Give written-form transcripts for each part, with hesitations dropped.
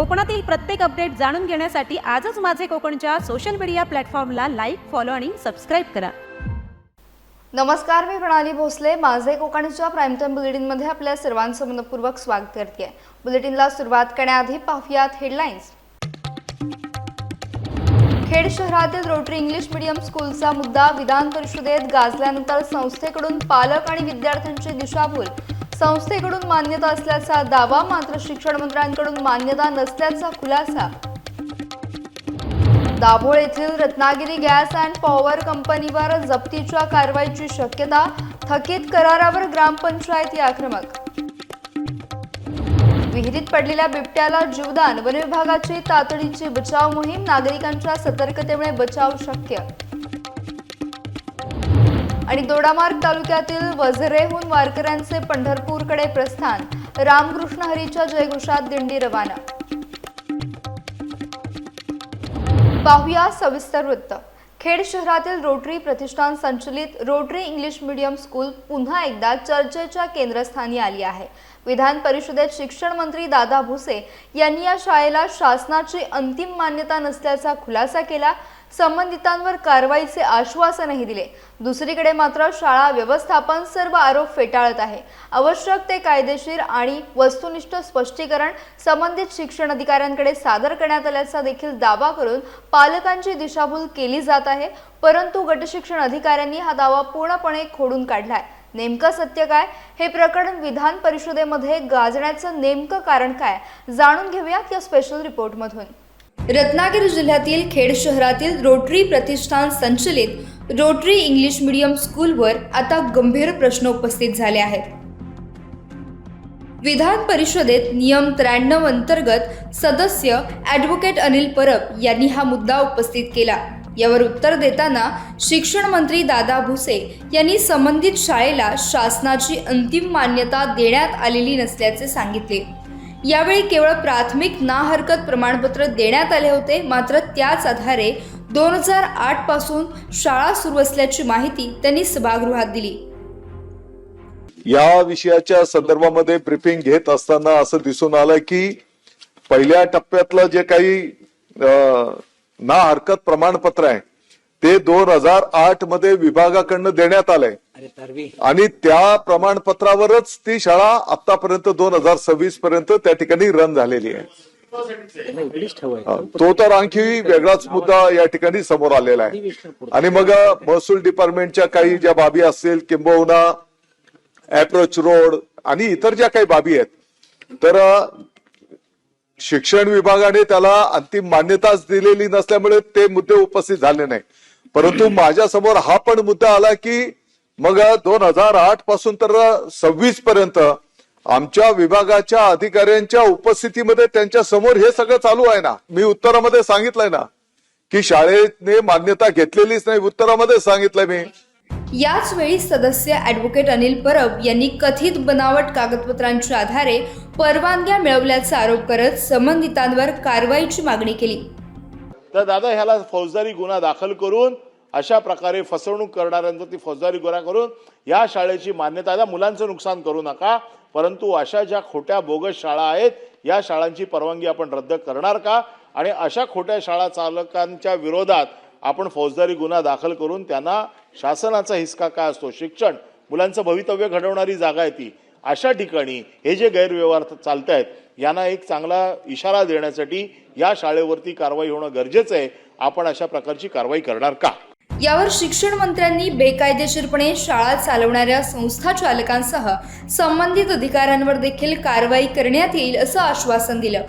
कोकणातील प्रत्येक अपडेट जाणून घेण्यासाठी आजच माझे कोकणच्या सोशल मीडिया प्लॅटफॉर्मला लाईक, फॉलो आणि सबस्क्राईब करा. नमस्कार, मी प्रणाली भोसले. माझे कोकणच्या प्राईम टाइम बुलेटिनमध्ये आपल्या सर्वांचं मनपूर्वक स्वागत करते. बुलेटिनला सुरुवात करण्याआधी पाहूयात हेडलाईन्स. खेड शहरातील रोटरी इंग्लिश मीडियम स्कूलचा मुद्दा विधान परिषदेत गाजल्यानंतर संस्थेकडून पालक आणि विद्यार्थ्यांची दिशाभूल. संस्थेकडून मान्यता असल्याचा दावा, मात्र शिक्षण मंत्र्यांकडून मान्यता नसल्याचा खुलासा. दाभोळ येथील रत्नागिरी गॅस अँड पॉवर कंपनीवर जप्तीच्या कारवाईची शक्यता. थकीत करारावर ग्रामपंचायती आक्रमक. विहिरीत पडलेल्या बिबट्याला जीवदान. वन विभागाची तातडीची बचाव मोहीम. नागरिकांच्या सतर्कतेमुळे बचाव शक्य. आणि दोडामार्ग तालुक्यातील वझरेहून वारकऱ्यांचे पंढरपूरकडे प्रस्थान. रामकृष्ण हरीच्या जयघोषात दिंडी रवाना. पाहूया सविस्तर वृत्त. खेड शहरातील रोटरी प्रतिष्ठान संचलित रोटरी इंग्लिश मीडियम स्कूल पुन्हा एकदा चर्चेच्या केंद्रस्थानी आली आहे. विधान परिषदेत शिक्षण मंत्री दादा भुसे यांनी या शाळेला शासनाची अंतिम मान्यता नसल्याचा खुलासा केला. संबंधितांवर कारवाईचे आश्वासनही दिले. दुसरीकडे मात्र शाळा व्यवस्थापन सर्व आरोप फेटाळत आहे. आवश्यक ते कायदेशीर आणि वस्तुनिष्ठ स्पष्टीकरण संबंधित शिक्षण अधिकाऱ्यांकडे सादर करण्यात आल्याचा देखील दावा करून पालकांची दिशाभूल केली जात आहे. परंतु गटशिक्षण अधिकाऱ्यांनी हा दावा पूर्णपणे खोडून काढलाय. नेमकं सत्य काय, हे प्रकरण विधान परिषदेमध्ये गाजण्याचं नेमकं कारण काय, जाणून घेऊयात या स्पेशल रिपोर्टमधून. रत्नागिरी जिल्ह्यातील खेड शहरातील रोटरी प्रतिष्ठान संचलित रोटरी इंग्लिश मीडियम स्कूलवर आता गंभीर प्रश्न उपस्थित झाले आहेत. विधान परिषदेत नियम 93 अंतर्गत सदस्य ॲडव्होकेट अनिल परब यांनी हा मुद्दा उपस्थित केला. यावर उत्तर देताना शिक्षण मंत्री दादा भुसे यांनी संबंधित शाळेला शासनाची अंतिम मान्यता देण्यात आलेली नसल्याचे सांगितले. यावेळी केवळ प्राथमिक ना हरकत प्रमाणपत्र देण्यात आले होते. मात्र त्याच आधारे 2008 पासून शाळा सुरू असल्याची माहिती त्यांनी सभागृहात दिली. या विषयाच्या संदर्भामध्ये ब्रीफिंग घेत असताना असं दिसून आलं की पहिल्या टप्प्यातलं जे काही ना हरकत प्रमाणपत्र आहे ते 2008 मध्ये विभागाकडनं देण्यात आलंय आणि त्या प्रमाणपत्रावरच ती शाळा आतापर्यंत 2026 पर्यंत त्या ठिकाणी रन झालेली आहे. तो तर आणखी वेगळाच मुद्दा या ठिकाणी समोर आलेला आहे. आणि मग महसूल डिपार्टमेंटच्या काही ज्या बाबी असतील, किंबहुना अप्रोच रोड आणि इतर ज्या काही बाबी आहेत, तर शिक्षण विभागाने त्याला अंतिम मान्यताच दिलेली नसल्यामुळे ते मुद्दे उपस्थित झाले नाही. परंतु माझ्या समोर हा पण मुद्दा आला की मग 2008 पासून तर 26 पर्यंत आमच्या विभागाच्या अधिकाऱ्यांच्या उपस्थितीमध्ये त्यांच्या समोर हे सगळं चालू आहे ना. मी उत्तरामध्ये सांगितलंय ना की शाळेने मान्यता घेतलेलीच नाही. उत्तरामध्ये सांगितलंय मी. याच वेळी सदस्य ॲडव्होकेट अनिल परब यांनी कथित बनावट कागदपत्रांच्या आधारे परवानग्या मिळवल्याचा आरोप करत संबंधितांवर कारवाईची मागणी केली. तर दादा, ह्याला फौजदारी गुन्हा दाखल करून अशा प्रकारे फसवणूक करणाऱ्यांचा ती फौजदारी गुन्हा करून या शाळेची मान्यता द्या. मुलांचं नुकसान करू नका, परंतु अशा ज्या खोट्या बोगस शाळा आहेत या शाळांची परवानगी आपण रद्द करणार का? आणि अशा खोट्या शाळा चालकांच्या विरोधात आपण फौजदारी गुन्हा दाखल करून त्यांना शासनाचा हिसका काय असतो, शिक्षण मुलांचं भवितव्य घडवणारी जागा आहे ती, अशा ठिकाणी हे जे गैरव्यवहार चालत आहेत यांना एक चांगला इशारा देण्यासाठी या शाळेवरती कारवाई होणं गरजेचं आहे. आपण अशा प्रकारची कारवाई करणार का? यावर शिक्षण मंत्र्यांनी बेकायदेशीरपणे शाळा चालवणाऱ्या संस्था चालकांसह संबंधित अधिकाऱ्यांवर देखील कारवाई करण्यात येईल असं आश्वासन दिलं.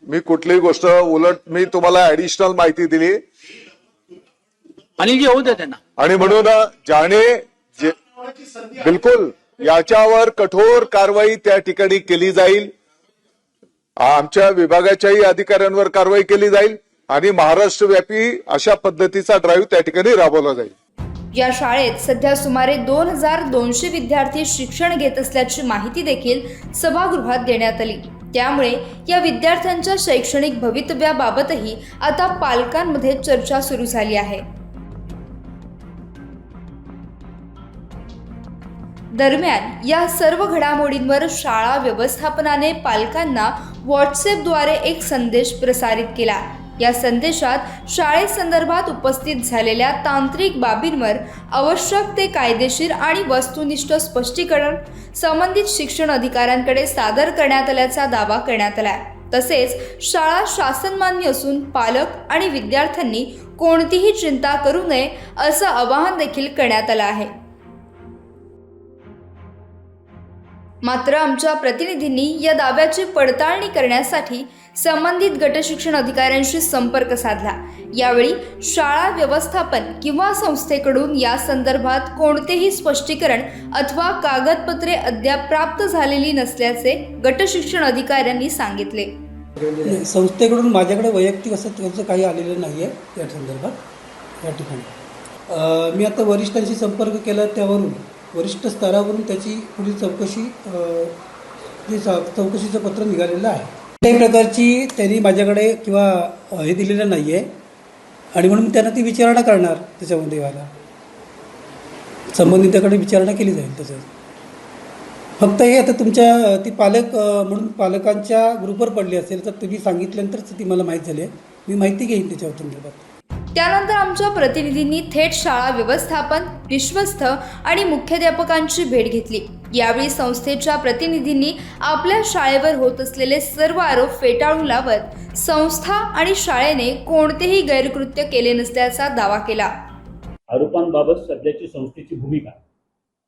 मी कुठलीही गोष्ट उलट मी तुम्हाला ऍडिशनल माहिती दिली अनिलजी होऊ द्या त्यांना. आणि म्हणून बिलकुल याच्यावर कठोर कारवाई त्या ठिकाणी केली जाईल. आमच्या विभागाच्याही अधिकाऱ्यांवर कारवाई केली जाईल आणि महाराष्ट्रव्यापी अशा पद्धतीचा ड्राईव्ह त्या ठिकाणी राबवला जाईल. या शाळेत सध्या सुमारे 2200 विद्यार्थी शिक्षण घेत असल्याची माहिती देखील सभागृहात देण्यात आली. त्यामुळे या विद्यार्थ्यांच्या शैक्षणिक भवितव्याबाबतही आता पालकांमध्ये चर्चा सुरू झाली आहे. दरम्यान या सर्व घडामोडींवर शाळा व्यवस्थापनाने पालकांना व्हॉट्सॲपद्वारे एक संदेश प्रसारित केला। या संदेशात शाळेसंदर्भात उपस्थित झालेल्या तांत्रिक बाबींवर आवश्यक ते कायदेशीर आणि वस्तुनिष्ठ स्पष्टीकरण संबंधित शिक्षण अधिकाऱ्यांकडे सादर करण्यात आल्याचा दावा करण्यात आला। तसेच शाळा शासनमान्य असून पालक आणि विद्यार्थ्यांनी कोणतीही चिंता करू नये असं आवाहन देखील करण्यात आलं आहे। मात्र आमच्या प्रतिनिधींनी या दाव्याची पडताळणी करण्यासाठी संबंधित गटशिक्षण अधिकाऱ्यांशी संपर्क साधला। यावेळी शाळा व्यवस्थापन किंवा संस्थेकडून या संदर्भात कोणतेही स्पष्टीकरण अथवा कागदपत्रे अद्याप प्राप्त झालेली नसल्याचे गटशिक्षण अधिकाऱ्यांनी सांगितले। संस्थेकडून माझ्याकडे वैयक्तिक असं त्याचं काही आलेलं नाही आहे या संदर्भात। या ठिकाणी मी आता वरिष्ठांशी संपर्क केला, त्यावरून वरिष्ठ स्तरावरून त्याची पुढील चौकशीचं पत्र निघालेलं आहे। कुठल्याही प्रकारची त्यांनी माझ्याकडे किंवा हे दिलेलं नाही आहे आणि म्हणून त्यांना ती विचारणा करणार, त्याच्यामध्ये व्हायला संबंधिताकडे विचारणा केली जाईल। त्याचं फक्त हे आता तुमच्या ती पालक म्हणून पालकांच्या ग्रुपवर पडली असेल तर तुम्ही सांगितल्यानंतरच ती मला माहीत झाली आहे, मी माहिती घेईन त्याच्यावर संदर्भात। त्यानंतर आमच्या प्रतिनिधींनी थेट शाळा व्यवस्थापन, विश्वस्त आणि मुख्याध्यापकांची भेट घेतली। यावेळी संस्थेच्या प्रतिनिधींनी आपल्या शाळेवर होत असलेले सर्व आरोप फेटाळून लावत संस्था आणि शाळेने कोणतेही गैरकृत्य केले नसल्याचा दावा केला। आरोपांबाबत सध्याची संस्थेची भूमिका,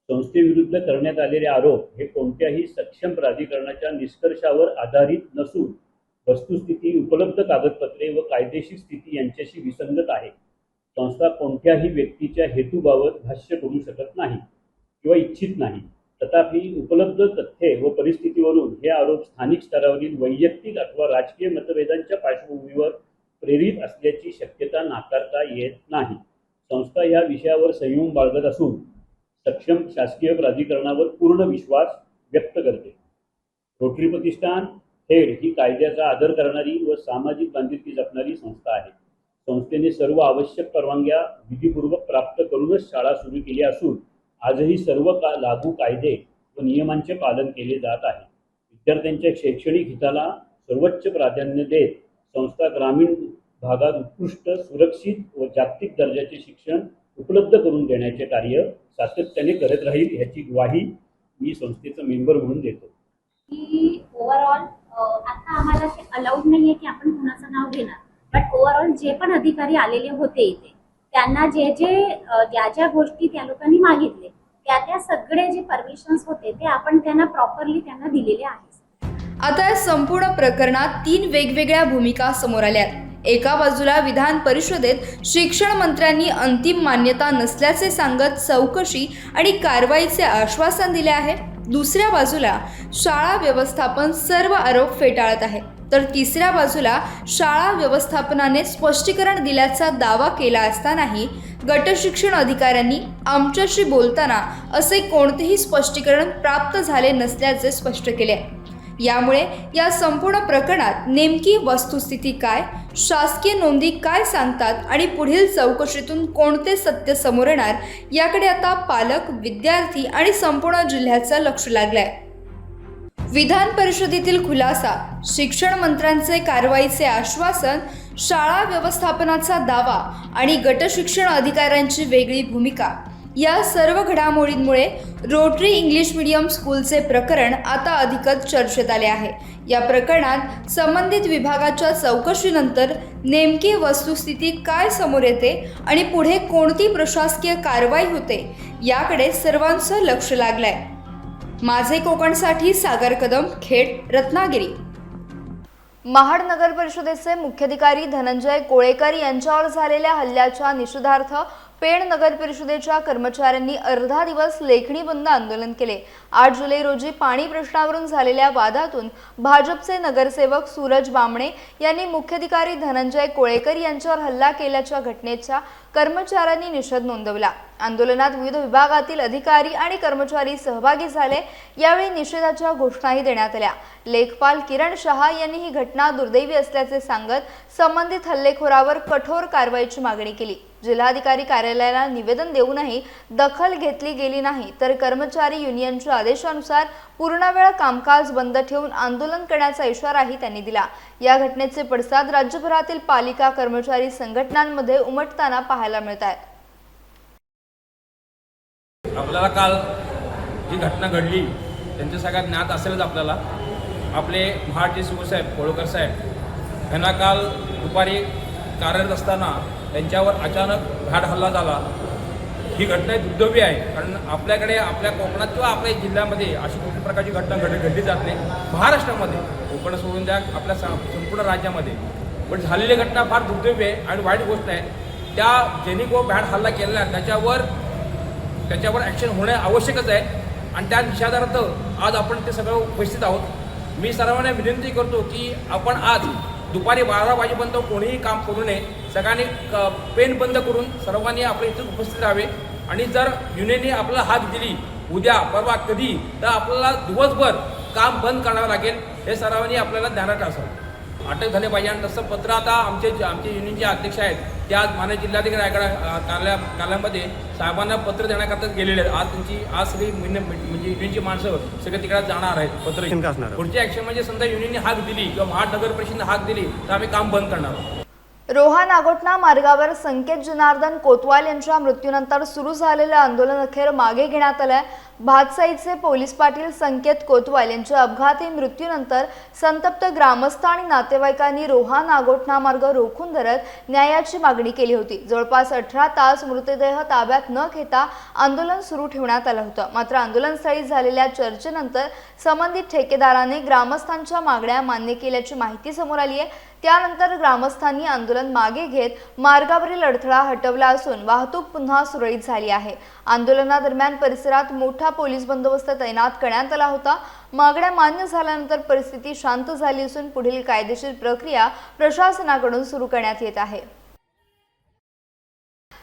संस्थेविरुद्ध करण्यात आलेले आरोप हे कोणत्याही सक्षम प्राधिकरणाच्या निष्कर्षावर आधारित नसून वस्तुस्थिती, उपलब्ध कागदपत्रे व कायदेशीर स्थिती यांच्याशी विसंगत आहे। संस्था कोणत्याही व्यक्तीच्या हेतूबाबत भाष्य करू शकत नाही किंवा इच्छित नाही। तथापि उपलब्ध तथ्ये व परिस्थितीवरून हे आरोप स्थानिक स्तरावरील वैयक्तिक अथवा राजकीय मतभेदांच्या पार्श्वभूमीवर प्रेरित असल्याची शक्यता नाकारता येत नाही। संस्था या विषयावर संयम बाळगत असून सक्षम शासकीय प्राधिकरणावर पूर्ण विश्वास व्यक्त करते। रोटरी प्रतिष्ठान हेड ही कायद्याचा आदर करणारी व सामाजिक बांधिलकी जपणारी संस्था आहे। संस्थेने सर्व आवश्यक परवानग्या विधिपूर्वक प्राप्त करूनच शाळा सुरू केली असून आजही सर्व लागू कायदे व नियमांचे पालन केले जात आहे। विद्यार्थ्यांच्या शैक्षणिक हिताला सर्वोच्च प्राधान्य देत संस्था ग्रामीण भागात उत्कृष्ट, सुरक्षित व जागतिक दर्जाचे शिक्षण उपलब्ध करून देण्याचे कार्य सातत्याने करत राहील याची ग्वाही मी संस्थेचा मेंबर म्हणून देतो। की ओव्हरऑल आता आम्हाला ते अलाउड नाहीये की आपण कुणाचं नाव घेणार, बट ओव्हरऑल जे पण अधिकारी आलेले होते इथे त्यांना ज्या ज्या गोष्टी त्या लोकांनी मागितले त्या सगळे जे परमिशन्स होते ते आपण त्यांना प्रॉपरली त्यांना दिलेले आहेत। आता या संपूर्ण प्रकरणात 3 वेगवेगळ्या भूमिका समोर आल्यात। एका बाजूला विधान परिषदेत शिक्षण मंत्र्यांनी अंतिम मान्यता नसल्याचे सांगत चौकशी आणि कारवाईचे आश्वासन दिले आहे। दुसऱ्या बाजूला शाळा व्यवस्थापन सर्व आरोप फेटाळत आहे, तर तिसऱ्या बाजूला शाळा व्यवस्थापनाने स्पष्टीकरण दिल्याचा दावा केला असतानाही गटशिक्षण अधिकाऱ्यांनी आमच्याशी बोलताना असे कोणतेही स्पष्टीकरण प्राप्त झाले नसल्याचे स्पष्ट केले। यामुळे या संपूर्ण प्रकरणात नेमकी वस्तुस्थिती काय, शासकीय नोंदी काय सांगतात आणि पुढील चौकशीतून कोणते सत्य समोर येणार याकडे आता पालक, विद्यार्थी आणि संपूर्ण जिल्ह्याचं लक्ष लागलंय। विधान परिषदेतील खुलासा, शिक्षण मंत्र्यांचे कारवाईचे आश्वासन, शाळा व्यवस्थापनाचा दावा आणि गटशिक्षण अधिकाऱ्यांची वेगळी भूमिका या सर्व घडामोडींमुळे रोटरी इंग्लिश मीडियम स्कूलचे प्रकरण आता अधिकच चर्चेत आले आहे। या प्रकरणात संबंधित विभागाच्या चौकशीनंतर नेमकी वस्तुस्थिती काय समोर येते आणि पुढे कोणती प्रशासकीय कारवाई होते याकडे सर्वांचं लक्ष लागलंय। माझे कोकणसाठी सागर कदम, खेड, रत्नागिरी। महाड नगर परिषदेचे मुख्याधिकारी धनंजय कोळेकर यांच्यावर झालेल्या हल्ल्याच्या निषेधार्थ पेण नगर परिषदेच्या कर्मचाऱ्यांनी अर्धा दिवस लेखणी बंद आंदोलन केले। 8 जुलै रोजी पाणी प्रश्नावरून झालेल्या वादातून भाजपचे नगरसेवक सूरज बामणे यांनी मुख्याधिकारी धनंजय कोळेकर यांच्यावर हल्ला केल्याच्या घटनेच्या कर्मचाऱ्यांनी निषेध नोंदवला। आंदोलनात विविध विभागातील अधिकारी आणि कर्मचारी सहभागी झाले। यावेळी निषेधाच्या घोषणाही देण्यात आल्या। लेखपाल किरण शहा यांनी ही घटना दुर्दैवी असल्याचे सांगत संबंधित हल्लेखोरावर कठोर कारवाईची मागणी केली। जिल्हाधिकारी कार्यालयाला निवेदन देऊनही दखल घेतली गेली नाही, तर कर्मचारी युनियनच्या आदेशानुसार पूर्णवेळ कामकाज बंद ठेवून आंदोलन करण्याचा इशाराही त्यांनी दिला। या घटनेचे पडसाद राज्यभरातील पालिका कर्मचारी संघटनांमध्ये उमटताना पाहायला मिळत आहेत। आपल्याला काल जी घटना घडली त्यांच्या सगळ्यात ज्ञात असेलच आपल्याला। आपले महाडचे शिवसाहेब कोळकर साहेब यांना काल दुपारी कार्यरत असताना त्यांच्यावर अचानक घाट हल्ला झाला। ही घटना दुर्दैवी आहे, कारण आपल्याकडे आपल्या कोकणात किंवा आपल्या जिल्ह्यामध्ये अशी कुठल्या प्रकारची घटना घडली जात नाही। महाराष्ट्रामध्ये, कोकण सोडून द्या, आपल्या संपूर्ण राज्यामध्ये पण झालेली घटना फार दुर्दैवी आहे आणि वाईट गोष्ट आहे। त्या ज्यांनी भ्याड हल्ला केलेला त्याच्यावर ॲक्शन होणे आवश्यकच आहे आणि त्या निषेधार्थ आज आपण ते सगळं उपस्थित आहोत। मी सर्वांना विनंती करतो की आपण आज दुपारी 12 वाजेपर्यंत कोणीही काम करू नये। सगळ्यांनी पेन बंद करून सर्वांनी आपल्या इथं उपस्थित राहावे आणि जर युनियनने आपल्याला हाक दिली उद्या परवा कधी, तर आपल्याला दिवसभर काम बंद करावं लागेल। हे सर्वांनी आपल्याला ध्यानात असावं। अटक झाले पाहिजे आणि तसं पत्र आता आमचे युनियनचे अध्यक्ष आहेत ते आज माननीय जिल्हाधिकारी रायगड कार्यालयामध्ये साहेबांना पत्र देण्याकरता गेलेले आहेत। आज सगळी म्हणजे युनियनची माणसं सगळे तिकडे जाणार आहेत। पत्र पुढची ॲक्शन म्हणजे समजा युनियनने हाक दिली किंवा महाड नगर परिषदेने हाक दिली तर आम्ही काम बंद करणार आहोत। रोहा नागोठणा मार्गावर संकेत जनार्दन कोतवाल यांच्या मृत्यूनंतर सुरू झालेले आंदोलन अखेर मागे घेण्यात आले। भातसाईचे पोलीस पाटील संकेत कोतवाल यांच्या अपघाती मृत्यूनंतर संतप्त ग्रामस्थ आणि नातेवाईकांनी रोहा नागोठणा मार्ग रोखून धरत न्यायाची मागणी केली होती। जवळपास 18 तास मृतदेह ताब्यात न घेता आंदोलन सुरू ठेवण्यात आलं होतं। मात्र आंदोलनस्थळी झालेल्या चर्चेनंतर संबंधित ठेकेदाराने ग्रामस्थांच्या मागण्या मान्य केल्याची माहिती समोर आली आहे। त्यानंतर ग्रामस्थांनी आंदोलन मागे घेत मार्गावरील अडथळा हटवला असून वाहतूक पुन्हा सुरळीत झाली आहे। आंदोलनादरम्यान परिसरात मोठा पोलीस बंदोबस्त तैनात करण्यात आला होता। मागण्या मान्य झाल्यानंतर परिस्थिती शांत झाली असून पुढील कायदेशीर प्रक्रिया प्रशासनाकडून सुरू करण्यात येत आहे।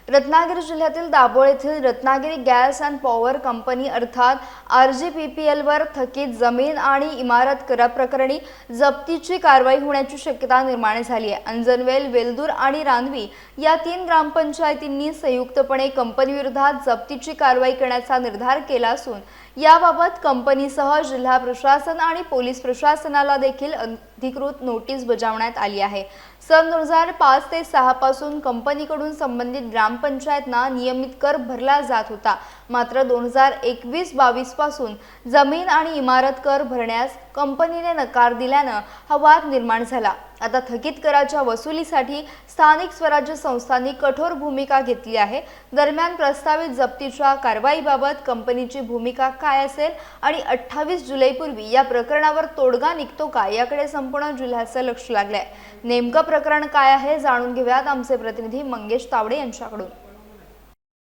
रत्नागिरी जिल्ह्यातील दाभोळ येथील Ratnagiri gas and power company अर्थात RGPPL वर थकीत जमीन आणि इमारत कराप्रकरणी जप्तीची कारवाई होण्याची शक्यता निर्माण झाली आहे। अंजनवेल, वेलदूर आणि रानवी या 3 ग्रामपंचायतींनी संयुक्तपणे कंपनीविरोधात जप्तीची कारवाई करण्याचा निर्धार केला असून याबाबत कंपनीसह जिल्हा प्रशासन आणि पोलीस प्रशासनाला देखील अधिकृत नोटीस बजावण्यात आली आहे। सन 2005 ते 6 पासून कंपनीकडून संबंधित ग्रामपंचायतना नियमित कर भरला जात होता। मात्र 2021-22 पासून जमीन आणि इमारत कर भरण्यास कंपनीने नकार दिल्यानं हा वाद निर्माण झाला। आता थकीत कराच्या वसुलीसाठी स्थानिक स्वराज्य संस्थांनी कठोर भूमिका घेतली आहे। दरम्यान प्रस्तावित जप्तीच्या कारवाईबाबत कंपनीची भूमिका काय असेल आणि 28 जुलैपूर्वी या प्रकरणावर तोडगा निघतो का याकडे संपूर्ण जिल्ह्याचं लक्ष लागलंय। नेमकं प्रकरण काय आहे जाणून घेऊयात आमचे प्रतिनिधी मंगेश तावडे यांच्याकडून।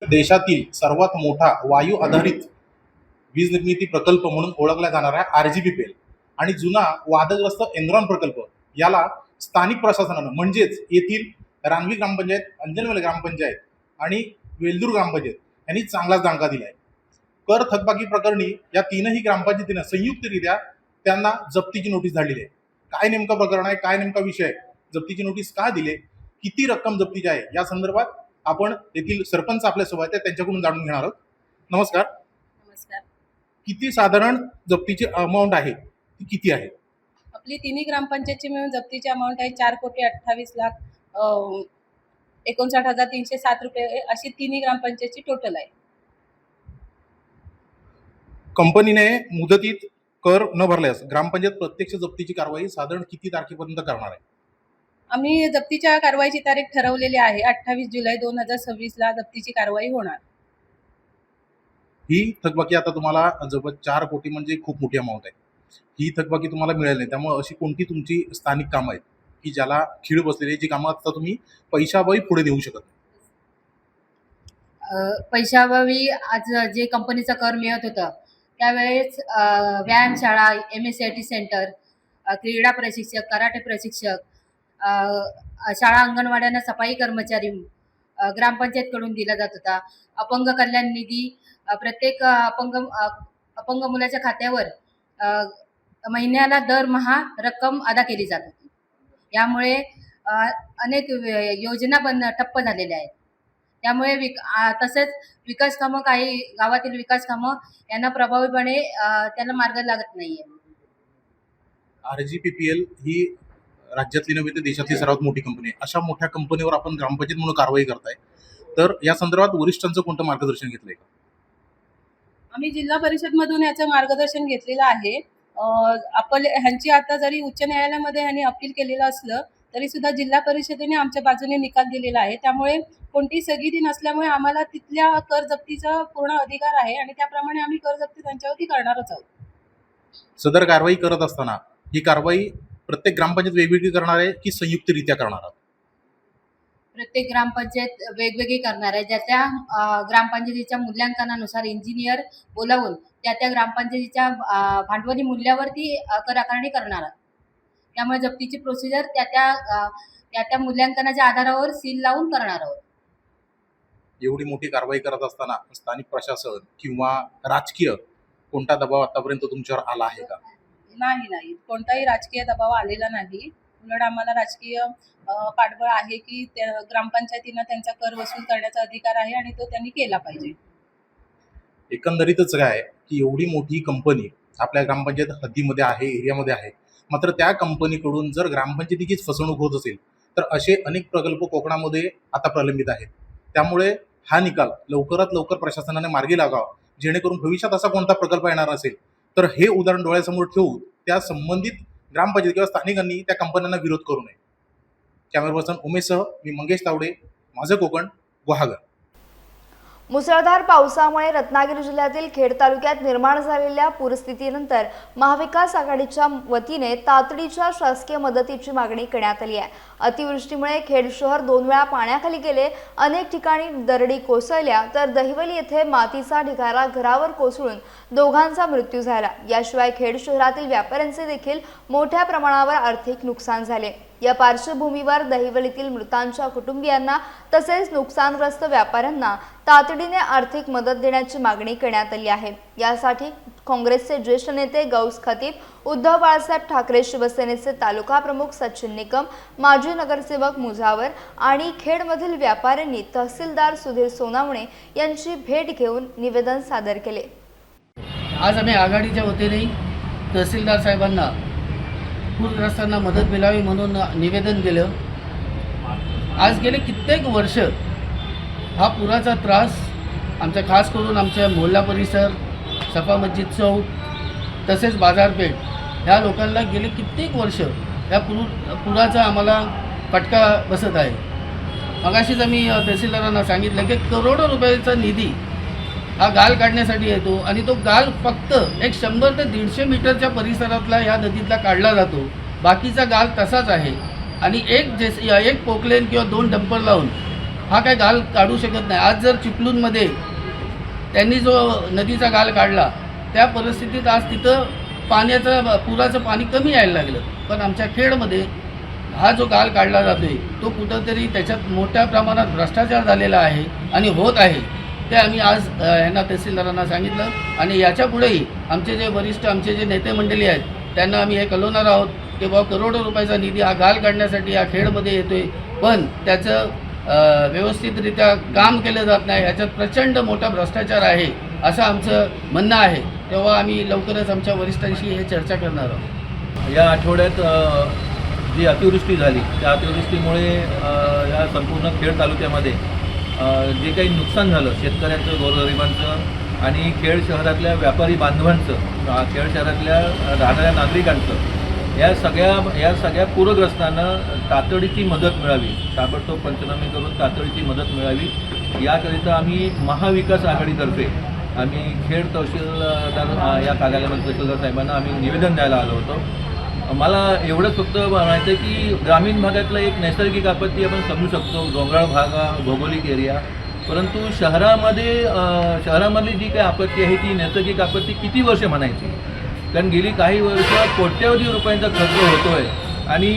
देशातील सर्वात मोठा वायू आधारित वीज निर्मिती प्रकल्प म्हणून ओळखला जाणारा RGPPL आणि जुना वादग्रस्त एनरॉन प्रकल्प याला स्थानिक प्रशासनानं म्हणजेच येथील रानवी ग्रामपंचायत, अंजनवेल ग्रामपंचायत आणि वेलदूर ग्रामपंचायत यांनी चांगलाच दणका दिलाय। कर थकबाकी प्रकरणी या 3ही ग्रामपंचायतीनं संयुक्तरित्या त्यांना जप्तीची नोटीस धाडलेली आहे। काय नेमकं प्रकरण आहे, काय नेमका विषय आहे, जप्तीची नोटीस का दिले, किती रक्कम जप्तीची आहे या संदर्भात आपण येथील सरपंच आपल्यासोबत आहेत त्यांच्याकडून जाणून घेणार आहोत। नमस्कार। नमस्कार। किती साधारण जप्तीची अमाऊंट आहे, ती किती आहे? आपली 3ही ग्रामपंचायतची मिळून जप्तीची अमाऊंट आहे 4,28,59,307 रुपये अशी 3ही ग्रामपंचायतची टोटल आहे। कंपनीने मुदतीत कर न भरल्यास ग्रामपंचायत प्रत्यक्ष जप्तीची कारवाई साधारण किती तारखेपर्यंत करणार आहे? आम्ही जप्तीच्या कारवाईची तारीख ठरवलेली आहे 28 जुलै 2026 जप्तीची कारवाई होणार। ही थकबाकी आता तुम्हाला जवळ 4 कोटी म्हणजे खूप मोठी अमाऊंट आहे। ही थकबाकी तुम्हाला मिळेल नाही, त्यामुळे अशी कोणती तुमची स्थानिक कामं आहेत की ज्याला खीळ बसलेली जी कामं आता तुम्ही पैशाबाई पुढे नेऊ शकत नाही? पैशाबाबी आज जे कंपनीचा कर मिळत होतं त्यावेळेस व्यायामशाळा, MSCIT सेंटर, क्रीडा प्रशिक्षक, कराटे प्रशिक्षक, शाळा अंगणवाड्यांना सफाई कर्मचारी, ग्रामपंचायतकडून दिला जात होता. अपंग कल्याण निधी प्रत्येक अपंग मुलाच्या खात्यावर महिन्याला दरमहा रक्कम अदा केली जात होती. यामुळे अनेक योजना पण ठप्प झालेल्या आहेत. त्यामुळे तसेच विकास कामं, काही गावातील विकास कामं यांना प्रभावीपणे त्याला मार्ग लागत नाहीये. RGPPL ही राज्यातली नव्हे तर देशातली सर्वात मोठी कंपनी आहे. अशा मोठ्या कंपनीवर आपण ग्रामपंचायत म्हणून कारवाई करताय, तर या संदर्भात वरिष्ठांचं कोणतं मार्गदर्शन घेतलंय का? आम्ही जिल्हा परिषदमधून याचं मार्गदर्शन घेतलेलं आहे. ह्यांची आता जरी उच्च न्यायालयामध्ये ह्यांनी अपील केलेलं असलं तरी सुद्धा जिल्हा परिषदेने आमच्या बाजूने निकाल दिलेला आहे. त्यामुळे कोणती स्थगिती नसल्यामुळे आम्हाला तिथल्या कर जप्तीचा पूर्ण अधिकार आहे आणि त्याप्रमाणे आम्ही कर जप्ती त्यांच्यावरती करणारच आहोत. सदर कारवाई करत असताना ही कारवाई प्रत्येक ग्रामपंचायत वेगवेगळी करणार आहे की संयुक्तरित्या करणार आहात? प्रत्येक ग्रामपंचायत वेगवेगळी करणार आहे. ज्या त्या ग्रामपंचायतीच्या मूल्यांकनानुसार इंजिनियर बोलावून त्या ग्रामपंचायतीच्या भांडवली मूल्यावरती कर आकारणी करणार आहे. त्यामुळे जप्तीची प्रोसिजर त्या मूल्यांकनाच्या आधारावर सील लावून करणार आहोत. एवढी मोठी कारवाई करत असताना स्थानिक प्रशासन किंवा राजकीय कोणता दबाव आतापर्यंत तुमच्यावर आला आहे का? नाही, कोणताही राजकीय दबाव आलेला नाही. उलट आम्हाला राजकीय पाठबळ आहे की ग्रामपंचायतींना त्यांचा कर वसूल करण्याचा अधिकार आहे आणि तो त्यांनी केला पाहिजे. एकंदरीतच काय की एवढी मोठी कंपनी आपल्या ग्रामपंचायत हद्दीमध्ये आहे, एरियामध्ये आहे, मात्र त्या कंपनीकडून जर ग्रामपंचायतीचीच फसवणूक होत असेल तर असे अनेक प्रकल्प कोकणामध्ये आता प्रलंबित आहेत. त्यामुळे हा निकाल लवकरात लवकर प्रशासनाने मार्गी लागावा, जेणेकरून भविष्यात असा कोणता प्रकल्प येणार असेल तर हे उदाहरण डोळ्यासमोर ठेवून त्या संबंधित ग्रामपंचायत किंवा स्थानिकांनी त्या कंपन्यांना विरोध करू नये. कॅमेरा पर्सन उमेशसह मी मंगेश तावडे, माझं कोकण, गुहागर. मुसळधार पावसामुळे रत्नागिरी जिल्ह्यातील खेड तालुक्यात निर्माण झालेल्या पूरस्थितीनंतर महाविकास आघाडीच्या वतीने तातडीच्या शासकीय मदतीची मागणी करण्यात आली आहे. अतिवृष्टीमुळे खेड शहर 2 वेळा पाण्याखाली गेले, अनेक ठिकाणी दरडी कोसळल्या तर दहिवली येथे मातीचा ढिगारा घरावर कोसळून दोघांचा मृत्यू झाला. याशिवाय खेड शहरातील व्यापाऱ्यांचे देखील मोठ्या प्रमाणावर आर्थिक नुकसान झाले. या पार्श्वभूमीवर दहिवलीतील मृतांच्या कुटुंबियांना तसेच नुकसानग्रस्त व्यापाऱ्यांना तातडीने आर्थिक मदत देण्याची मागणी करण्यात आली आहे. यासाठी काँग्रेसचे ज्येष्ठ नेते गौस खतीब, उद्धव बाळासाहेब ठाकरे, शिवसेनेचे तालुका प्रमुख सचिन निकम, माजी नगरसेवक मुजावर आणि खेडमधील व्यापाऱ्यांनी तहसीलदार सुधीर सोनावणे यांची भेट घेऊन निवेदन सादर केले. आज आम्ही आघाडीच्या वतीने तहसीलदार साहेबांना पूरग्रस्तांना मदत मिळावी म्हणून निवेदन दिलं. आज गेले कित्येक वर्ष हा पुराचा त्रास आमच्या खास करून आमच्या मोहल्ला परिसर, सफा मस्जिद चौक तसेच बाजारपेठ ह्या लोकांना गेले कित्येक वर्ष या पुराचा आम्हाला फटका बसत आहे. मगाशीच आम्ही तहसीलदारांना सांगितलं की करोडो रुपयाचा निधी हा गाल काढण्यासाठी येतो आणि तो गाल फक्त एक 100 ते 150 मीटरच्या परिसरातला या नदीतला काढला जातो. बाकीचा गाल तसाच आहे आणि एक पोकलेन किंवा 2 डंपर लावून हा काय गाल काढू शकत नाही. आज जर चिपळूणमध्ये त्यांनी जो नदीचा गाल काढला त्या परिस्थितीत आज तिथं पुराचं पाणी कमी यायला लागलं. पण आमच्या खेडमध्ये हा जो गाल काढला जातोय तो कुठंतरी त्याच्यात मोठ्या प्रमाणात भ्रष्टाचार झालेला आहे आणि होत आहे. ते आम्ही आज यांना तहसीलदारांना सांगितलं आणि याच्या पुढेही आमचे जे वरिष्ठ आमचे जे नेते मंडळी आहेत त्यांना आम्ही हे कळवणार आहोत की बाबा करोडो रुपयाचा निधी हा गाल काढण्यासाठी या खेडमध्ये येतोय, पण त्याचं व्यवस्थितरित्या काम केलं जात नाही. ह्याच्यात प्रचंड मोठा भ्रष्टाचार आहे असं आमचं म्हणणं आहे. तेव्हा आम्ही लवकरच आमच्या वरिष्ठांशी हे चर्चा करणार आहोत. या आठवड्यात जी अतिवृष्टी झाली त्या अतिवृष्टीमुळे या संपूर्ण खेड तालुक्यामध्ये जे काही नुकसान झालं शेतकऱ्यांचं, गोरगरिबांचं आणि खेड शहरातल्या व्यापारी बांधवांचं, खेड शहरातल्या राहणाऱ्या नागरिकांचं, या सगळ्या पूरग्रस्तांना तातडीची मदत मिळावी, ताबडतोब पंचनामे करून तातडीची मदत मिळावी याकरिता आम्ही महाविकास आघाडीतर्फे आम्ही खेड तहसीलदार या कार्यालयामध्ये तहसीलदार साहेबांना आम्ही निवेदन द्यायला आलो होतो. मला एवढंच फक्त माहिती आहे की ग्रामीण भागातलं एक नैसर्गिक आपत्ती आपण समजू शकतो, डोंगराळ भाग, भौगोलिक एरिया, परंतु शहरामधली जी काही आपत्ती आहे ती नैसर्गिक आपत्ती किती वर्ष म्हणायची, कारण गेली काही वर्ष कोट्यवधी रुपयांचा खर्च होतो आहे आणि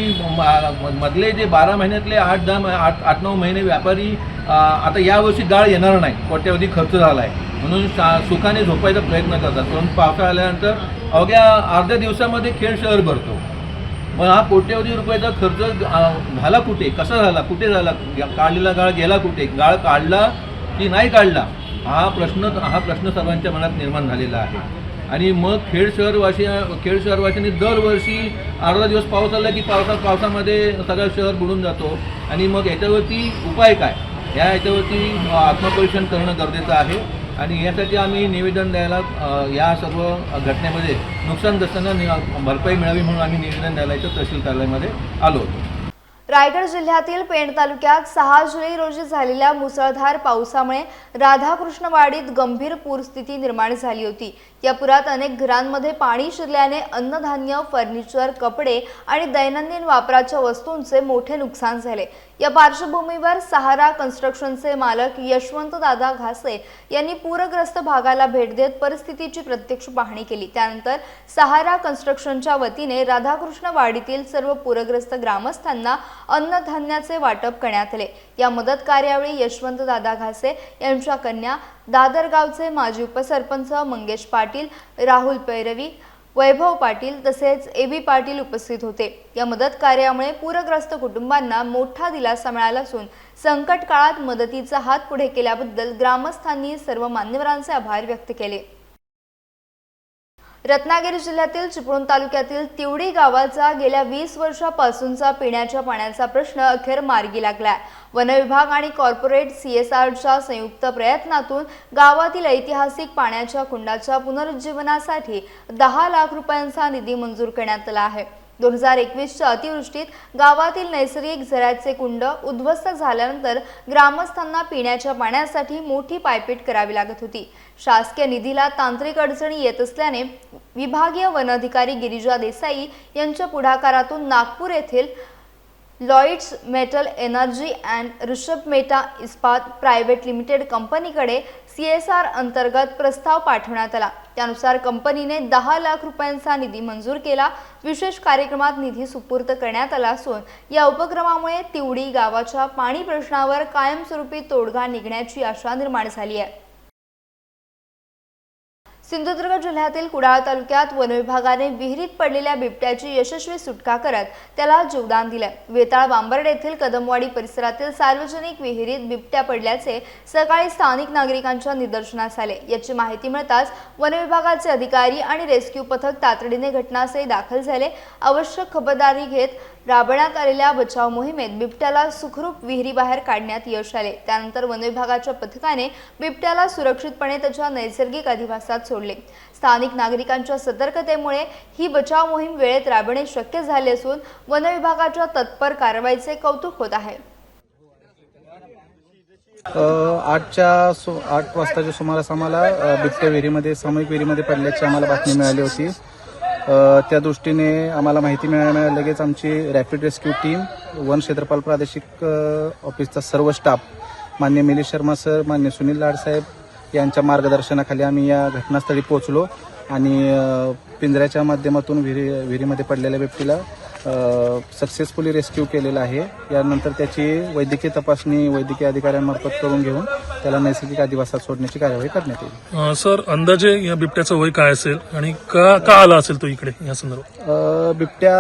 मधले जे 12 महिन्यातले 8-9 महिने व्यापारी आता यावर्षी गाळ येणार नाही, कोट्यवधी खर्च झाला आहे म्हणून सुखाने झोपायचा प्रयत्न करतात. परंतु पावसाळा आल्यानंतर अवघ्या अर्ध्या दिवसामध्ये खेड शहर भरतो. मग हा कोट्यवधी रुपयाचा खर्च झाला कुठे, कसा झाला, कुठे झाला, काढलेला गाळ गेला कुठे, गाळ काढला की नाही काढला, हा प्रश्न सर्वांच्या मनात निर्माण झालेला आहे. आणि मग खेड शहरवासीयांनी दरवर्षी अर्धा दिवस पाऊस आला की पावसामध्ये सगळं शहर बुडून जातो. आणि मग याच्यावरती उपाय काय, याच्यावरती आत्मपरीक्षण करणं गरजेचं आहे. आणि यासाठी आम्ही निवेदन द्यायला या सर्व घटनेमध्ये नुकसानग्रस्तांना भरपाई मिळावी म्हणून आम्ही निवेदन द्यायला इथं तहसील कार्यालयामध्ये आलो होतो. रायगड जिल्ह्यातील पेण तालुक्यात 6 जुलै रोजी झालेल्या मुसळधार पावसामुळे राधाकृष्णवाडीत गंभीर पूरस्थिती निर्माण झाली होती. या पुरात अनेक घरांमध्ये पाणी शिरल्याने अन्नधान्य, फर्निचर, कपडे आणि दैनंदिन वापराच्या वस्तूंचे मोठे नुकसान झाले. या पार्श्वभूमीवर सहारा कन्स्ट्रक्शनचे मालक यशवंत दादा घासे यांनी पूरग्रस्त भागाला भेट देत परिस्थितीची प्रत्यक्ष पाहणी केली. त्यानंतर सहारा कन्स्ट्रक्शनच्या वतीने राधाकृष्णवाडीतील सर्व पूरग्रस्त ग्रामस्थांना अन्नधान्याचे वाटप करण्यात आले. या मदत कार्यावेळी यशवंत दादा घासे यांच्या कन्या, दादरगावचे माजी उपसरपंच मंगेश पाटील, राहुल पैरवी, वैभव पाटील तसेच एबी पाटील उपस्थित होते. या मदत कार्यामुळे पूरग्रस्त कुटुंबांना मोठा दिलासा मिळाला असून संकट काळात मदतीचा हात पुढे केल्याबद्दल ग्रामस्थांनी सर्व मान्यवरांचे आभार व्यक्त केले. रत्नागिरी जिल्ह्यातील चिपळूण तालुक्यातील तिवडी गावाचा गेल्या 20 वर्षापासूनचा पिण्याच्या पाण्याचा प्रश्न अखेर मार्गी लागला. वनविभाग आणि कॉर्पोरेट CSRच्या संयुक्त प्रयत्नातून गावातील ऐतिहासिक पाण्याच्या कुंडाच्या पुनरुज्जीवनासाठी 10 लाख रुपयांचा निधी मंजूर करण्यात आला आहे. 2021च्या अतिवृष्टीत गावातील नैसर्गिक झऱ्याचे कुंड उद्ध्वस्त झाल्यानंतर ग्रामस्थांना पिण्याच्या पाण्यासाठी मोठी पायपीट करावी लागत होती. शासकीय निधीला तांत्रिक अडचणी येत असल्याने विभागीय वन अधिकारी गिरिजा देसाई यांच्या पुढाकारातून नागपूर येथील Lloyds metal energy and Rishabh Meta इस्पात प्रायव्हेट लिमिटेड कंपनीकडे CSR अंतर्गत प्रस्ताव पाठवण्यात आला. त्यानुसार कंपनीने 10 लाख रुपयांचा निधी मंजूर केला. विशेष कार्यक्रमात निधी सुपूर्द करण्यात आला असून या उपक्रमामुळे तिवडी गावाच्या पाणी प्रश्नावर कायमस्वरूपी तोडगा निघण्याची आशा निर्माण झाली आहे. सिंधुदुर्ग जिल्ह्यातील कुडाळ तालुक्यात वनविभागाने विहिरीत पडलेल्या बिबट्याची यशस्वी सुटका करत त्याला जीवदान दिले. वेताळ बांबर्डे येथील कदमवाडी परिसरातील सार्वजनिक विहिरीत बिबट्या पडल्याचे सकाळी स्थानिक नागरिकांच्या निदर्शनास आले. याची माहिती मिळताच वनविभागाचे अधिकारी आणि रेस्क्यू पथक तातडीने घटनास्थळी दाखल झाले. आवश्यक खबरदारी घेत राबवण्यात आलेल्या बचाव मोहिमेत बिबट्याला सुखरूप विहिरीबाहेर काढण्यात यश आले. त्यानंतर वनविभागाच्या पथकाने बिबट्याला सुरक्षितपणे त्याच्या नैसर्गिक अधिवासात सोडले. स्थानिक नागरिकांच्या सतर्कतेमुळे ही बचाव मोहीम वेळेत राबवणे शक्य झाले असून वनविभागाच्या तत्पर कारवाईचे कौतुक होत आहे. 8 वाजताच्या सुमारास आम्हाला बिबट्या विहिरीमध्ये सामूहिक विहिरीमध्ये पडल्याची आम्हाला बातमी मिळाली होती. त्या दृष्टीने आम्हाला माहिती मिळाल्यामुळे लगेच आमची रॅपिड रेस्क्यू टीम, वन क्षेत्रपाल प्रादेशिक ऑफिसचा सर्व स्टाफ, मान्य मिलिंद शर्मा सर, मान्य सुनील लाडसाहेब यांच्या मार्गदर्शनाखाली आम्ही या घटनास्थळी पोहोचलो आणि पिंजऱ्याच्या माध्यमातून विहिरीमध्ये पडलेल्या बिबटीला सक्सेसफुली रेस्क्यू केलेला आहे. यानंतर त्याची वैद्यकीय तपासणी वैद्यकीय अधिकाऱ्यांमार्फत करून घेऊन त्याला नैसर्गिक अधिवासात सोडण्याची कार्यवाही करण्यात येईल. सर, अंदाजे या बिबट्याचं वय काय असेल आणि का आला असेल तो इकडे या संदर्भात? बिबट्या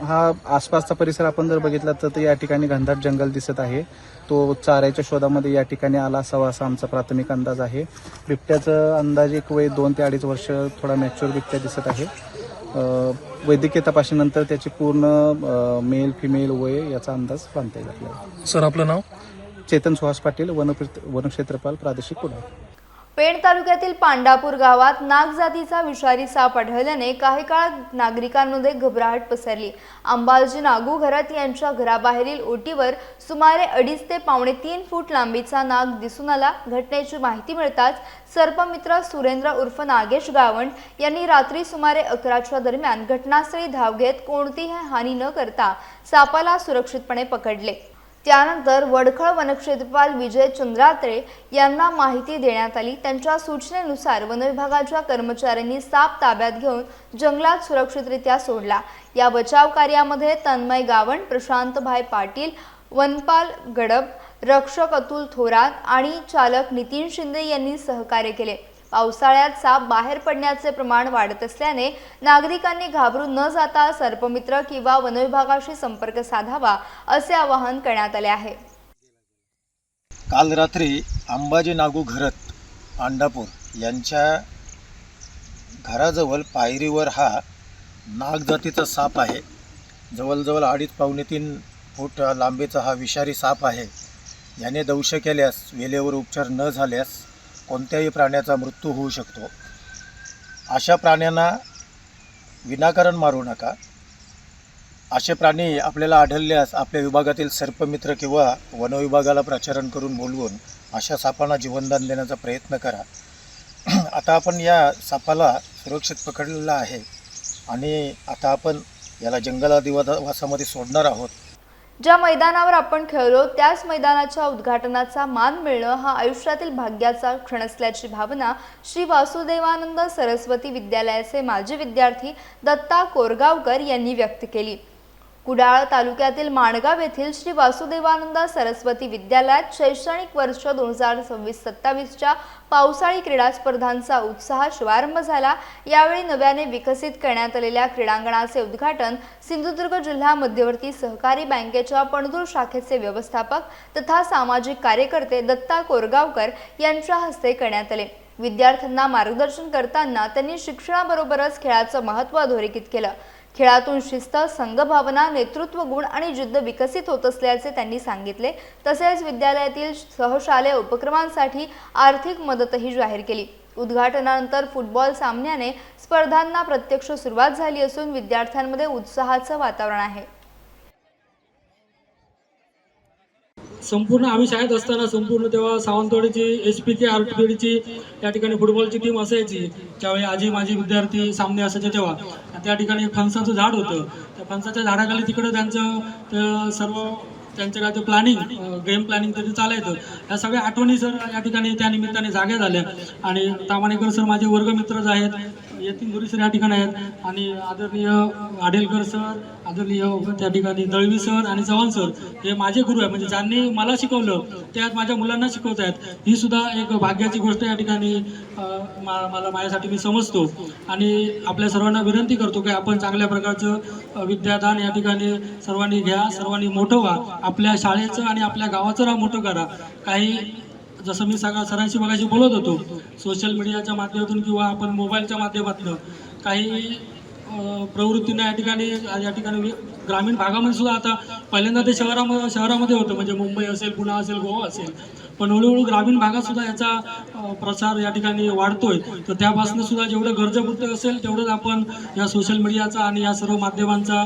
हा आसपासचा परिसर आपण जर बघितला तर या ठिकाणी घनदाट जंगल दिसत आहे. तो चाऱ्याच्या शोधामध्ये या ठिकाणी आला असावा असा आमचा प्राथमिक अंदाज आहे. बिबट्याचं अंदाजे एक वय 2 ते 2.5 वर्ष, थोडा मॅच्युअर बिबट्या दिसत आहे. वैद्यकीय तपासणीनंतर त्याची पूर्ण मेल फिमेल वय याचा अंदाज बांधता येईल आपल्याला. सर, आपलं नाव? चेतन सुहास पाटील, वनक्षेत्रपाल प्रादेशिक कुडाळ. पेण तालुक्यातील पांडापूर गावात नागजातीचा विषारी साप आढळल्याने काही काळ नागरिकांमध्ये घबराहट पसरली. अंबालजी नागू घरात यांच्या घराबाहेरील ओटीवर सुमारे 2.5 ते 3.5 फूट लांबीचा नाग दिसून आला. घटनेची माहिती मिळताच सर्पमित्र सुरेंद्र उर्फ नागेश गावंड यांनी रात्री सुमारे 11च्या दरम्यान घटनास्थळी धाव घेत कोणतीही हानी न करता सापाला सुरक्षितपणे पकडले. त्यानंतर वडखळ वनक्षेत्रपाल विजय चंद्रात्रे यांना माहिती देण्यात आली. त्यांच्या सूचनेनुसार वनविभागाच्या कर्मचाऱ्यांनी साप ताब्यात घेऊन जंगलात सुरक्षितरित्या सोडला. या बचाव कार्यामध्ये तन्मय गावंड, प्रशांतभाई पाटील, वनपाल गडब, रक्षक अतुल थोरात आणि चालक नितीन शिंदे यांनी सहकार्य केले। पावसाळ्यात साप बाहेर पडण्याचे प्रमाण वाढत असल्याने नागरिकांनी घाबरून न जाता सर्पमित्र किंवा वनविभागाशी संपर्क साधावा असे आवाहन करण्यात आले आहे। काल रात्री अंबाजी नागू घरत पांडापूर यांच्या घराजवळ पायरीवर हा नाग जातीचा साप आहे। जवळजवळ 2.5-3 फूट लांबीचा हा विषारी साप आहे। याने दंश केल्यास वेळेवर उपचार न झाल्यास कोणत्याही प्राण्याचा मृत्यू होऊ शकतो। अशा प्राण्यांना विनाकारण मारू नका। असे प्राणी आपल्याला आढळल्यास आपल्या विभागातील सर्पमित्र किंवा वनविभागाला प्रचारण करून बोलवून अशा सापांना जीवनदान देण्याचा प्रयत्न करा। आता आपण या सापाला सुरक्षित पकडलेला आहे आणि आता आपण याला जंगलादिवासामध्ये सोडणार आहोत। ज्या मैदानावर आपण खेळलो त्याच मैदानाच्या उद्घाटनाचा मान मिळणं हा आयुष्यातील भाग्याचा क्षण असल्याची भावना श्री वासुदेवानंद सरस्वती विद्यालयाचे माजी विद्यार्थी दत्ता कोरगावकर यांनी व्यक्त केली। कुडाळ तालुक्यातील माणगाव येथील श्री वासुदेवानंद सरस्वती विद्यालयात शैक्षणिक वर्ष 2026-27च्या पावसाळी क्रीडा स्पर्धांचा उत्साह शुभारंभ झाला। यावेळी नव्याने विकसित करण्यात आलेल्या क्रीडांगणाचे उद्घाटन सिंधुदुर्ग जिल्हा मध्यवर्ती सहकारी बँकेच्या पणदूर शाखेचे व्यवस्थापक तथा सामाजिक कार्यकर्ते दत्ता कोरगावकर यांच्या हस्ते करण्यात आले। विद्यार्थ्यांना मार्गदर्शन करताना त्यांनी शिक्षणाबरोबरच खेळाचं महत्त्व अधोरेखित केलं। खेळातून शिस्त, संघभावना, नेतृत्व गुण आणि जिद्द विकसित होत असल्याचे त्यांनी सांगितले। तसेच विद्यालयातील सहशालेय उपक्रमांसाठी आर्थिक मदतही जाहीर केली। उद्घाटनानंतर फुटबॉल सामन्याने स्पर्धांना प्रत्यक्ष सुरुवात झाली असून विद्यार्थ्यांमध्ये उत्साहाचं वातावरण आहे। संपूर्ण आम्ही शाळेत असताना संपूर्ण तेव्हा सावंतवाडीची SPK आरटीपीडीची त्या ठिकाणी फुटबॉलची टीम असायची। त्यावेळी आजी माझी विद्यार्थी सामने असायचे तेव्हा त्या ठिकाणी एक फणसाचं झाड होतं। त्या फणसाच्या झाडाखाली तिकडं त्यांचं सर्व त्यांचं काय ते प्लॅनिंग गेम प्लॅनिंग तरी चालायचं। या सगळ्या आठवणी सर या ठिकाणी त्या निमित्ताने जाग्या झाल्या आणि तामाणेकर सर माझे वर्गमित्रच आहेत, यतीन गुरु सर या ठिकाणी आहेत आणि आदरणीय आडेलकर सर, आदरणीय त्या ठिकाणी दळवी सर आणि चव्हाण सर हे माझे गुरु आहेत। म्हणजे ज्यांनी मला शिकवलं ते आज माझ्या मुलांना शिकवत आहेत। ही सुद्धा एक भाग्याची गोष्ट या ठिकाणी मला माझ्यासाठी मी समजतो आणि आपल्या सर्वांना विनंती करतो की आपण चांगल्या प्रकारचं विद्यादान या ठिकाणी सर्वांनी घ्या, सर्वांनी मोठं व्हा, आपल्या शाळेचं आणि आपल्या गावाचं नाव मोठं करा। काही जसं मी सरांशी मगाशी बोलत होतो, सोशल मीडियाच्या माध्यमातून किंवा आपण मोबाईलच्या माध्यमातून काही प्रवृत्तींना या ठिकाणी ग्रामीण भागामध्ये सुद्धा आता पहिल्यांदा ते शहरामध्ये होतं, म्हणजे मुंबई असेल, पुणे असेल, गोवा असेल, पण हळूहळू ग्रामीण भागात सुद्धा याचा प्रसार या ठिकाणी वाढतोय। तर त्यापासून सुद्धा जेवढं गरजेपुरतं असेल तेवढंच आपण या सोशल मीडियाचा आणि या सर्व माध्यमांचा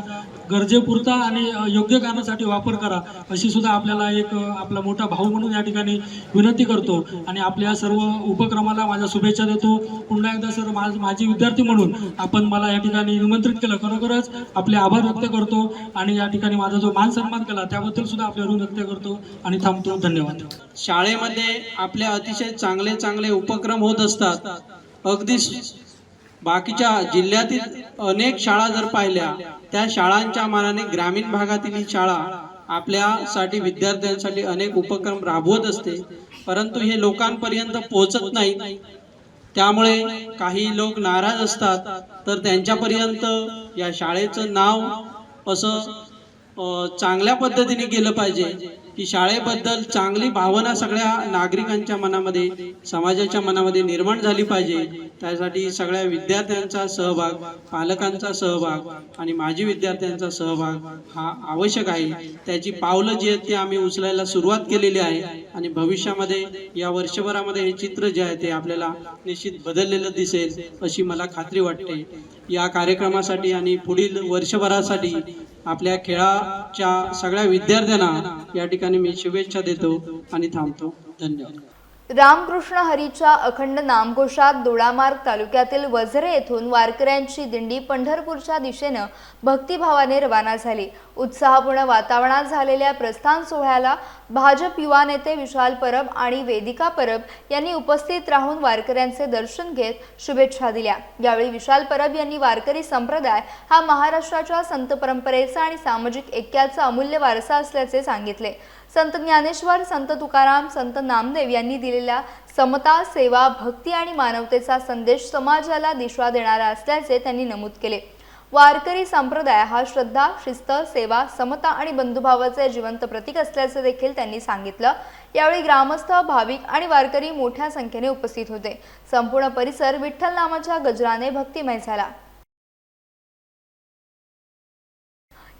गरजेपुरता आणि योग्य कारणासाठी वापर करा अशी सुद्धा आपल्याला एक आपला मोठा भाऊ म्हणून या ठिकाणी विनंती करतो आणि आपल्या सर्व उपक्रमाला माझ्या शुभेच्छा देतो। पुन्हा एकदा सर माझी विद्यार्थी म्हणून आपण मला या ठिकाणी निमंत्रित केलं, खरोखरच आपले आभार व्यक्त करतो आणि या ठिकाणी माझा जो मान सन्मान केला त्याबद्दल सुद्धा आपले ऋण व्यक्त करतो आणि थांबतो। धन्यवाद। शाळेमध्ये आपल्या अतिशय चांगले उपक्रम होत असतात। अगदी बाकीच्या जिल्ह्यातील अनेक शाळा जर पाहिल्या त्या शाळांच्या मानाने ग्रामीण भागातील ही शाळा आपल्यासाठी विद्यार्थ्यांसाठी अनेक उपक्रम राबवत असते, परंतु हे लोकांपर्यंत पोहोचत नाहीत। त्यामुळे काही लोक नाराज असतात, तर त्यांच्यापर्यंत या शाळेचं नाव असं चांगल्या पद्धतीने गेलं पाहिजे की शाळेबद्दल चांगली भावना सगळ्या नागरिकांच्या मनामध्ये, समाजाच्या मनामध्ये निर्माण झाली पाहिजे। त्यासाठी सगळ्या विद्यार्थ्यांचा सहभाग, पालकांचा सहभाग आणि माजी विद्यार्थ्यांचा सहभाग हा आवश्यक आहे। त्याची पावलं जी आहेत ती आम्ही उचलायला सुरुवात केलेली आहे आणि भविष्यामध्ये या वर्षभरामध्ये हे चित्र जे आहे ते आपल्याला निश्चित बदललेलं दिसेल अशी मला खात्री वाटते। या कार्यक्रमासाठी आणि पुढील वर्षभरासाठी आपल्या खेळाच्या सगळ्या विद्यार्थ्यांना या ठिकाणी मी शुभेच्छा देतो आणि थांबतो। धन्यवाद। रामकृष्ण हरीच्या अखंड नामघोषात दोडामार्ग तालुक्यातील वझरे येथून वारकऱ्यांची दिंडी पंढरपूरच्या दिशेनं भक्तिभावाने रवाना झाली। उत्साहपूर्ण वातावरणात झालेल्या प्रस्थान सोहळ्याला भाजप युवा नेते विशाल परब आणि वेदिका परब यांनी उपस्थित राहून वारकऱ्यांचे दर्शन घेत शुभेच्छा दिल्या। यावेळी विशाल परब यांनी वारकरी संप्रदाय हा महाराष्ट्राच्या संत परंपरेचा आणि सामाजिक ऐक्याचा अमूल्य वारसा असल्याचे सांगितले। संत ज्ञानेश्वर, संत तुकाराम, संत नामदेव यांनी दिलेला समता, सेवा, भक्ती आणि मानवतेचा संदेश समाजाला दिशा देणारा असल्याचे त्यांनी नमूद केले। वारकरी संप्रदाय हा श्रद्धा, शिस्त, सेवा, समता आणि बंधुभावाचे जिवंत प्रतीक असल्याचे देखील त्यांनी सांगितलं। यावेळी ग्रामस्थ, भाविक आणि वारकरी मोठ्या संख्येने उपस्थित होते। संपूर्ण परिसर विठ्ठल नामाच्या गजराने भक्तिमय झाला।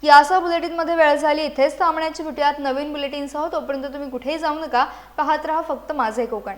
यासह बुलेटिनमध्ये वेळ झाली, इथेच थांबण्याची। भेटूयात नवीन बुलेटिनसह। तोपर्यंत तुम्ही कुठेही जाऊ नका, पाहत रहा फक्त माझे कोकण।